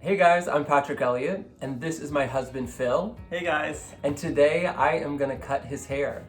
Hey guys, I'm Patrick Elliott, and this is my husband Phil. Hey guys. And today I am gonna cut his hair.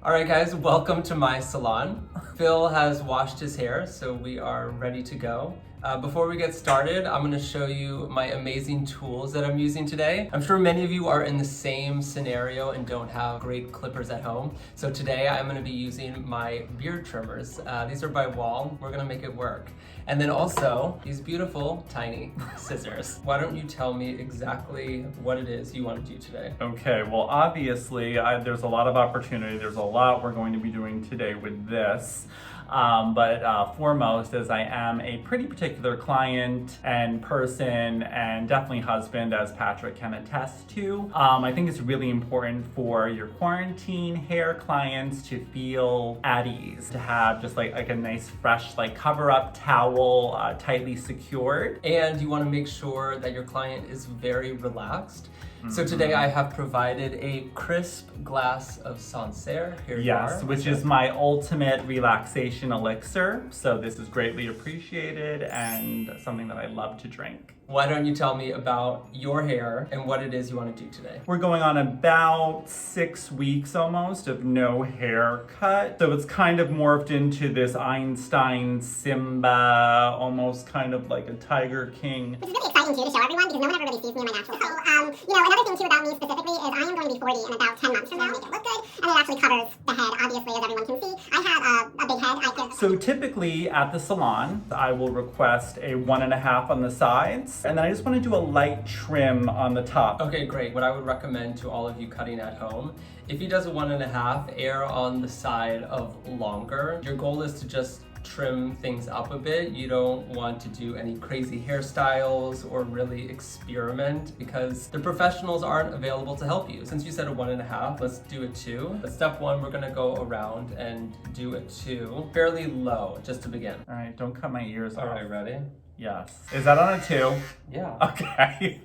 All right guys, welcome to my salon. Phil has washed his hair, so we are ready to go. Before we get started, I'm gonna show you my amazing tools that I'm using today. I'm sure many of you are in the same scenario and don't have great clippers at home. So today I'm gonna be using my beard trimmers. These are by Wall. We're gonna make it work. And then also these beautiful tiny scissors. Why don't you tell me exactly what it is you want to do today? Okay, well obviously there's a lot of opportunity. There's a lot we're going to be doing today with this. But foremost, as I am a pretty particular client and person and definitely husband, as Patrick can attest to, I think it's really important for your quarantine hair clients to feel at ease, to have just like a nice fresh cover up towel, tightly secured. And you want to make sure that your client is very relaxed. So today I have provided a crisp glass of Sancerre. Here you are. Yes, which is my ultimate relaxation elixir. So this is greatly appreciated and something that I love to drink. Why don't you tell me about your hair and what it is you want to do today? We're going on about 6 weeks almost of no haircut. So it's kind of morphed into this Einstein Simba, almost kind of like a Tiger King. Which is really exciting too to show everyone because no one ever really sees me in my natural self. Another thing too about me specifically is I am going to be 40 in about 10 months from now, make it look good, and it actually covers the head, obviously, as everyone can see. I have a big head. So typically at the salon, I will request a 1.5 on the sides, and then I just want to do a light trim on the top. Okay, great. What I would recommend to all of you cutting at home, if he does a 1.5, err on the side of longer. Your goal is to just trim things up a bit. You don't want to do any crazy hairstyles or really experiment because the professionals aren't available to help you. Since you said a 1.5, let's do a 2. But step 1, we're gonna go around and do a 2, fairly low, just to begin. All right, don't cut my ears off. All right, ready? Yes. Is that on a 2? Yeah. Okay.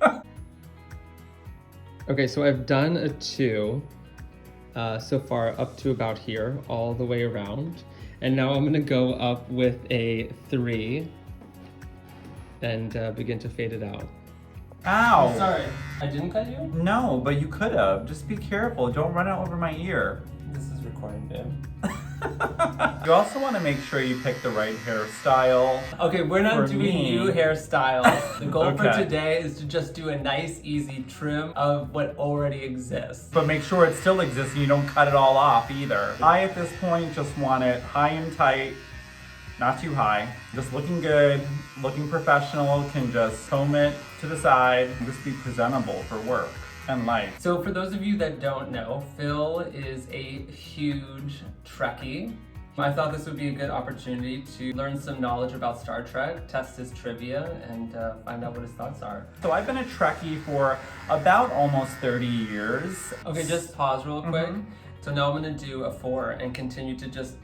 Okay, so I've done a 2 so far up to about here, all the way around. And now I'm gonna go up with a 3 and begin to fade it out. Ow. Oh, sorry, I didn't cut you? No, but you could have. Just be careful. Don't run it over my ear. This is recording, babe. You also want to make sure you pick the right hairstyle. Okay, we're not doing new hairstyles. The goal for Okay. today is to just do a nice, easy trim of what already exists. But make sure it still exists and you don't cut it all off either. I, at this point, just want it high and tight, not too high. Just looking good, looking professional, can just comb it to the side, and just be presentable for work and life. So for those of you that don't know, Phil is a huge Trekkie. I thought this would be a good opportunity to learn some knowledge about Star Trek, test his trivia, and find out what his thoughts are. So I've been a Trekkie for about almost 30 years. Okay, just pause real quick. So now I'm gonna do a 4 and continue to just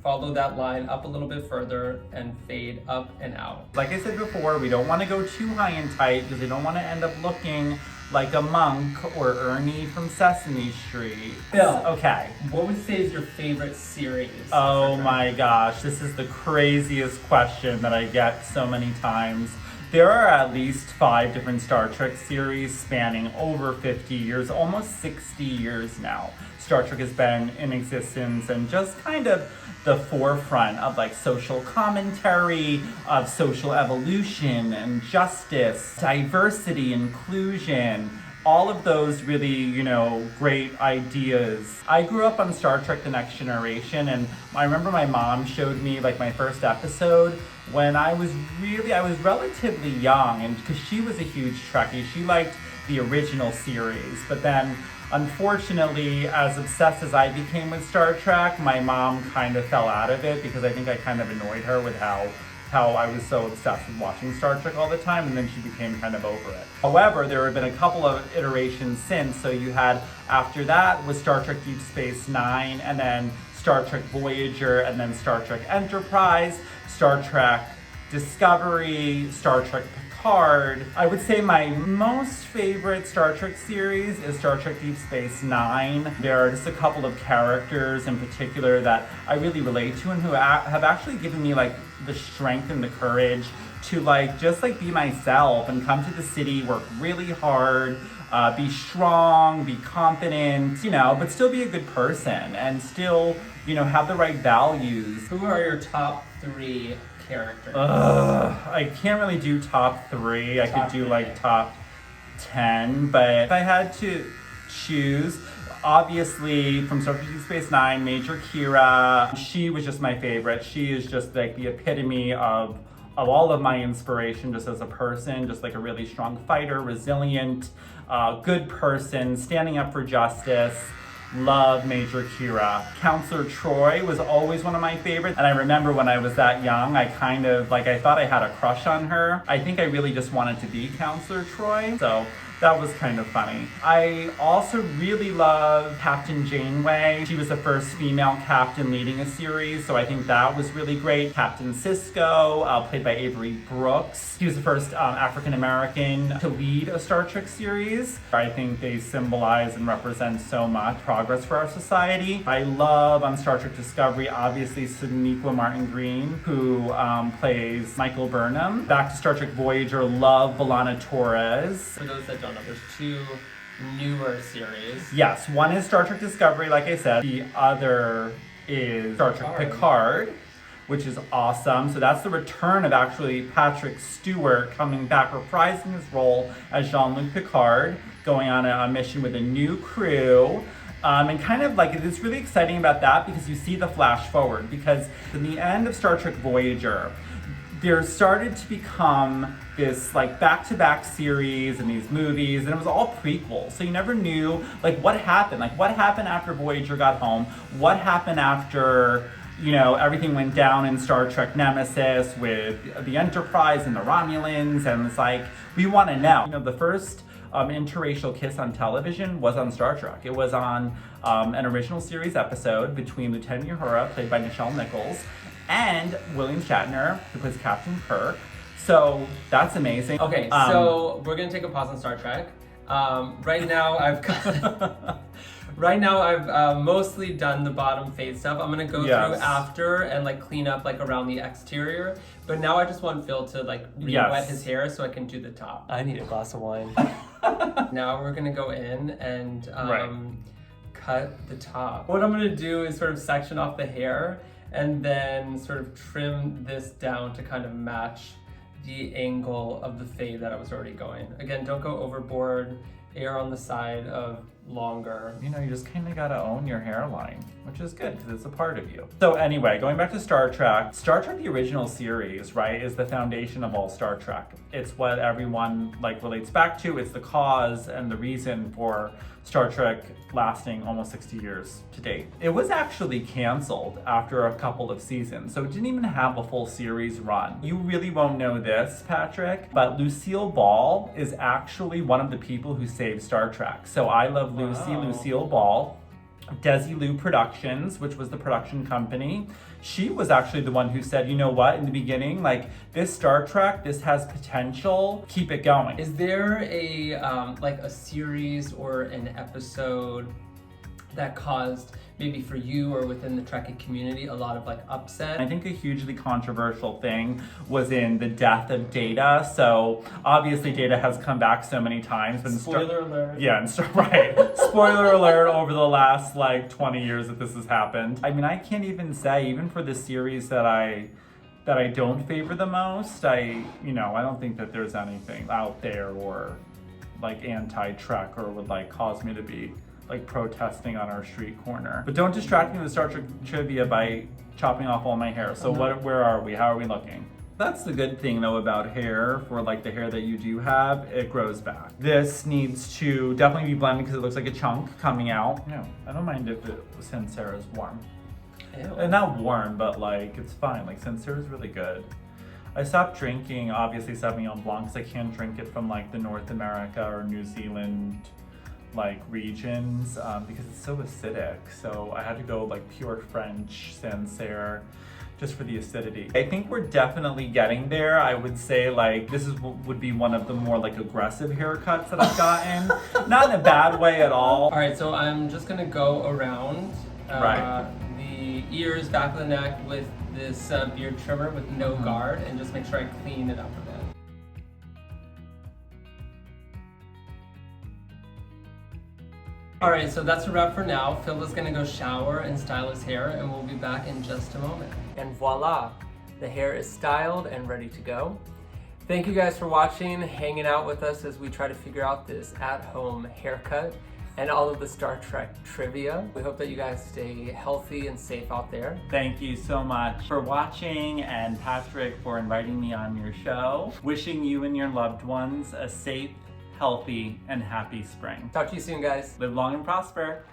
follow that line up a little bit further and fade up and out. Like I said before, we don't want to go too high and tight because we don't want to end up looking like a monk or Ernie from Sesame Street. Phil, Okay. what would you say is your favorite series? Oh my gosh, this is the craziest question that I get so many times. There are at least 5 different Star Trek series spanning over 50 years, almost 60 years now. Star Trek has been in existence and just kind of the forefront of social commentary, of social evolution and justice, diversity, inclusion, all of those really, great ideas. I grew up on Star Trek The Next Generation, and I remember my mom showed me my first episode when I was relatively young, and because she was a huge Trekkie, she liked the original series, but then unfortunately, as obsessed as I became with Star Trek, my mom kind of fell out of it because I think I kind of annoyed her with how I was so obsessed with watching Star Trek all the time, and then she became kind of over it. However, there have been a couple of iterations since. So you had, after that, was Star Trek Deep Space Nine, and then Star Trek Voyager, and then Star Trek Enterprise, Star Trek Discovery, Star Trek Picard. I would say my most favorite Star Trek series is Star Trek Deep Space Nine. There are just a couple of characters in particular that I really relate to and who have actually given me the strength and the courage to like just like be myself and come to the city, work really hard, be strong, be confident, you know, but still be a good person and still, you know, have the right values. Who are your top 3 characters? I can't really do top 3. I could do like top 10, but if I had to choose, obviously from Star Trek Deep Space Nine, Major Kira, she was just my favorite. She is just like the epitome of all of my inspiration just as a person, just like a really strong fighter, resilient, good person, standing up for justice. Love Major Kira. Counselor Troy was always one of my favorites. And I remember when I was that young, I kind of, like, I thought I had a crush on her. I think I really just wanted to be Counselor Troy. So that was kind of funny. I also really love Captain Janeway. She was the first female captain leading a series, so I think that was really great. Captain Sisko, played by Avery Brooks. He was the first African-American to lead a Star Trek series. I think they symbolize and represent so much progress for our society. I love on Star Trek Discovery, obviously, Sonequa Martin-Green, who plays Michael Burnham. Back to Star Trek Voyager, love B'Elanna Torres. For those that don't know, there's 2 newer series. Yes, one is Star Trek Discovery, like I said. The other is Star Trek Picard, which is awesome. So that's the return of actually Patrick Stewart coming back, reprising his role as Jean-Luc Picard, going on a mission with a new crew. And kind of like, it's really exciting about that because you see the flash forward, because in the end of Star Trek Voyager, there started to become this like back-to-back series and these movies, and it was all prequels. So you never knew like what happened after Voyager got home, what happened after, you know, everything went down in Star Trek Nemesis with the Enterprise and the Romulans, and it's like, we want to know. You know, the first interracial kiss on television was on Star Trek. It was on an original series episode between Lieutenant Uhura, played by Nichelle Nichols, and William Shatner, who plays Captain Kirk. So that's amazing. Okay, so we're gonna take a pause on Star Trek. Right now I've mostly done the bottom fade stuff. I'm gonna go through after and like clean up like around the exterior. But now I just want Phil to like re-wet his hair so I can do the top. I need a glass of wine. Now we're gonna go in and cut the top. What I'm gonna do is sort of section off the hair and then sort of trim this down to kind of match the angle of the fade that I was already going. Again, don't go overboard, err on the side of longer. You know, you just kind of gotta own your hairline, which is good because it's a part of you. So anyway, going back to Star Trek, the original series, right, is the foundation of all Star Trek. It's what everyone like relates back to. It's the cause and the reason for Star Trek lasting almost 60 years to date. It was actually canceled after a couple of seasons, so it didn't even have a full series run. You really won't know this, Patrick, but Lucille Ball is actually one of the people who saved Star Trek. So I love Lucille Ball. Desilu Productions, which was the production company, she was actually the one who said, you know what, in the beginning, like, this Star Trek, this has potential, keep it going. Is there a like a series or an episode that caused, maybe for you or within the Trekkie community, a lot of like upset? I think a hugely controversial thing was in the death of Data. So obviously Data has come back so many times. But Spoiler alert. Yeah, right. Spoiler alert over the last like 20 years that this has happened. I mean, I can't even say, even for the series that I don't favor the most, I don't think that there's anything out there or like anti-Trek or would like cause me to be like protesting on our street corner. But don't distract me with Star Trek trivia by chopping off all my hair. So where are we? How are we looking? That's the good thing though about hair, for like the hair that you do have, it grows back. This needs to definitely be blended because it looks like a chunk coming out. No, I don't mind if Sansera's warm. Ew. Not warm, but like it's fine. Like Sansera's really good. I stopped drinking, obviously, Sauvignon Blanc because I can't drink it from like the North America or New Zealand like regions because it's so acidic. So I had to go like pure French Sancerre just for the acidity. I think we're definitely getting there. I would say like this would be one of the more like aggressive haircuts that I've gotten. Not in a bad way at all. All right, so I'm just gonna go around the ears, back of the neck with this beard trimmer with no guard, and just make sure I clean it up a bit. All right, so that's a wrap for now. Phil is gonna go shower and style his hair, and we'll be back in just a moment. And voila, the hair is styled and ready to go. Thank you guys for watching, hanging out with us as we try to figure out this at-home haircut and all of the Star Trek trivia. We hope that you guys stay healthy and safe out there. Thank you so much for watching, and Patrick for inviting me on your show. Wishing you and your loved ones a safe, healthy, and happy spring. Talk to you soon, guys. Live long and prosper.